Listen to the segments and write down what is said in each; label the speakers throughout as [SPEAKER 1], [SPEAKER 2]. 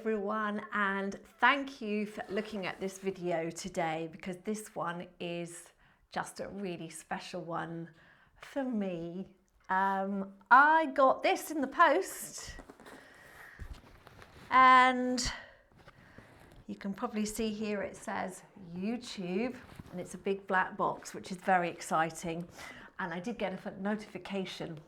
[SPEAKER 1] everyone, and thank you for looking at this video today, because this one is just a really special one for me. I got this in the post, and you can probably see here it says YouTube, and it's a big black box, which is very exciting. And I did get a notification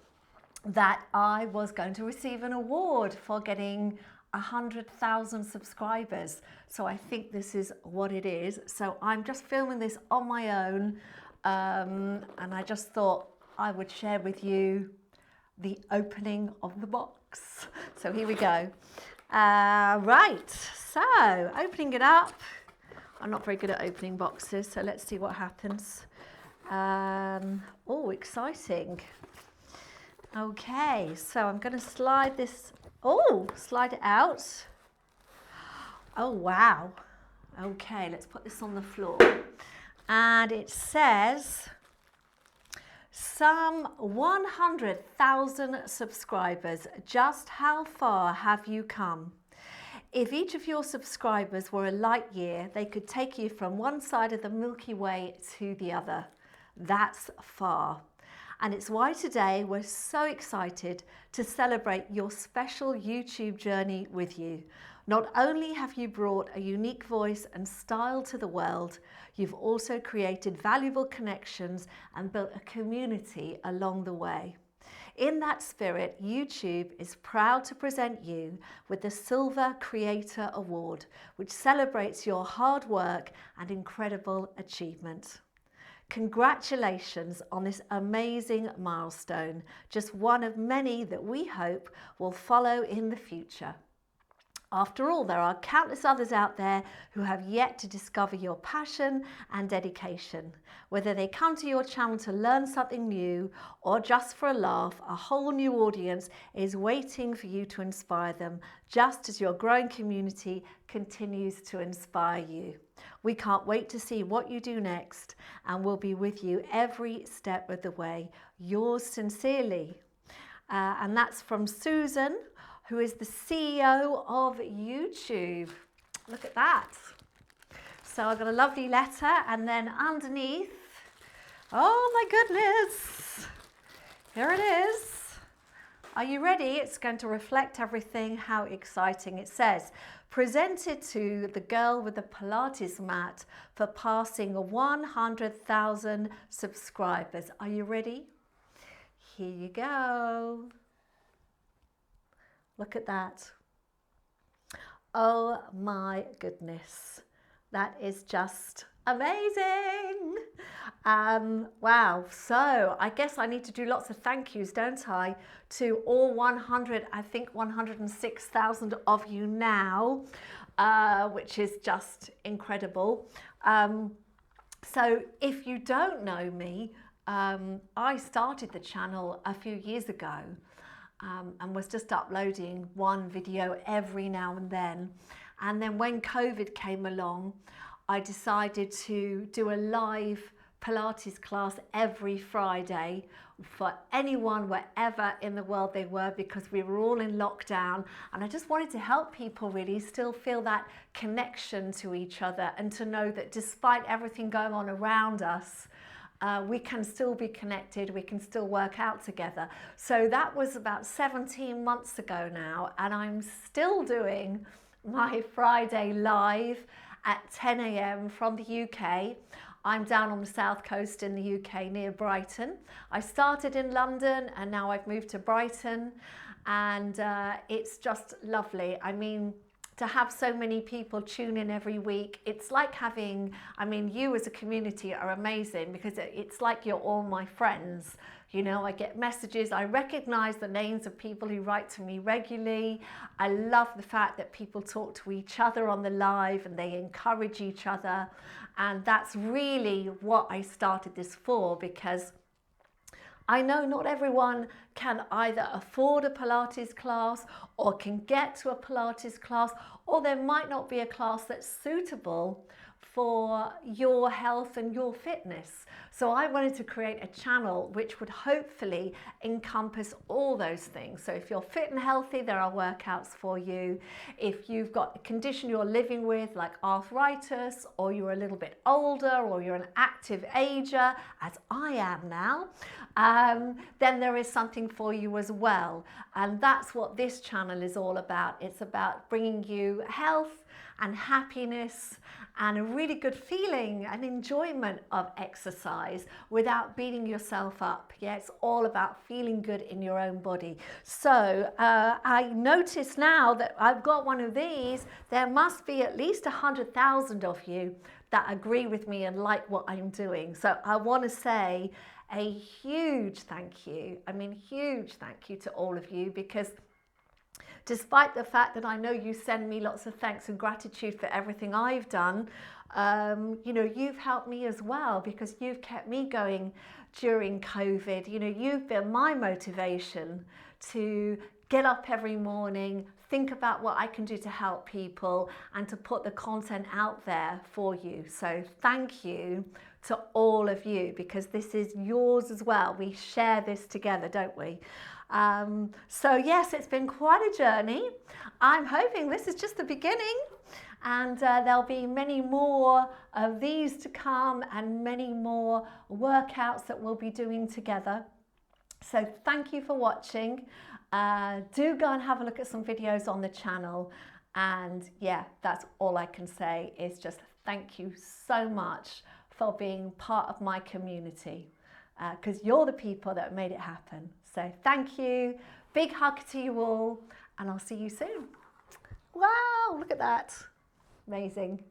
[SPEAKER 1] that I was going to receive an award for getting 100,000 subscribers. So I think this is what it is. So I'm just filming this on my own, and I just thought I would share with you the opening of the box. So here we go. Right, so opening it up. I'm not very good at opening boxes, so let's see what happens. Oh, exciting. Okay, so I'm going to slide this, slide it out. Oh, wow. Okay, let's put this on the floor. And it says, some 100,000 subscribers. Just how far have you come? If each of your subscribers were a light year, they could take you from one side of the Milky Way to the other. That's far. And it's why today we're so excited to celebrate your special YouTube journey with you. Not only have you brought a unique voice and style to the world, you've also created valuable connections and built a community along the way. In that spirit, YouTube is proud to present you with the Silver Creator Award, which celebrates your hard work and incredible achievement. Congratulations on this amazing milestone, just one of many that we hope will follow in the future. After all, there are countless others out there who have yet to discover your passion and dedication. Whether they come to your channel to learn something new or just for a laugh, a whole new audience is waiting for you to inspire them, just as your growing community continues to inspire you. We can't wait to see what you do next, and we'll be with you every step of the way. Yours sincerely. And that's from Susan, who is the CEO of YouTube. Look at that. So I've got a lovely letter, and then underneath, oh my goodness, here it is. Are you ready? It's going to reflect everything. How exciting. It says, presented to the girl with the Pilates mat for passing 100,000 subscribers. Are you ready? Here you go. Look at that. Oh my goodness. That is just amazing. Wow. So I guess I need to do lots of thank yous, don't I, to all 106,000 of you now, which is just incredible. So if you don't know me, I started the channel a few years ago. And was just uploading one video every now and then. And then when COVID came along, I decided to do a live Pilates class every Friday for anyone wherever in the world they were, because we were all in lockdown, and I just wanted to help people really still feel that connection to each other, and to know that despite everything going on around us, we can still be connected, we can still work out together. So that was about 17 months ago now, and I'm still doing my Friday live at 10 a.m. from the UK. I'm down on the south coast in the UK near Brighton. I started in London, and now I've moved to Brighton, and it's just lovely. I mean, to have so many people tune in every week, it's like having, I mean, you as a community are amazing, because it's like you're all my friends. You know, I get messages, I recognize the names of people who write to me regularly. I love the fact that people talk to each other on the live and they encourage each other. And that's really what I started this for, because I know not everyone can either afford a Pilates class, or can get to a Pilates class, or there might not be a class that's suitable for your health and your fitness. So I wanted to create a channel which would hopefully encompass all those things. So if you're fit and healthy, there are workouts for you. If you've got a condition you're living with like arthritis, or you're a little bit older, or you're an active ager, as I am now, then there is something for you as well. And that's what this channel is all about. It's about bringing you health and happiness and a really good feeling and enjoyment of exercise without beating yourself up. Yeah, it's all about feeling good in your own body. So I notice now that I've got one of these, there must be at least 100,000 of you that agree with me and like what I'm doing. So I want to say a huge thank you. I mean, huge thank you to all of you, because despite the fact that I know you send me lots of thanks and gratitude for everything I've done, you know, you've helped me as well, because you've kept me going during COVID. You know, you've been my motivation to get up every morning, think about what I can do to help people and to put the content out there for you. So thank you to all of you, because this is yours as well. We share this together, don't we? So yes, it's been quite a journey. I'm hoping this is just the beginning, and there'll be many more of these to come and many more workouts that we'll be doing together. So thank you for watching. Do go and have a look at some videos on the channel. And yeah, that's all I can say is just thank you so much for being part of my community, because you're the people that made it happen. So thank you, big hug to you all, and I'll see you soon. Wow, look at that, amazing.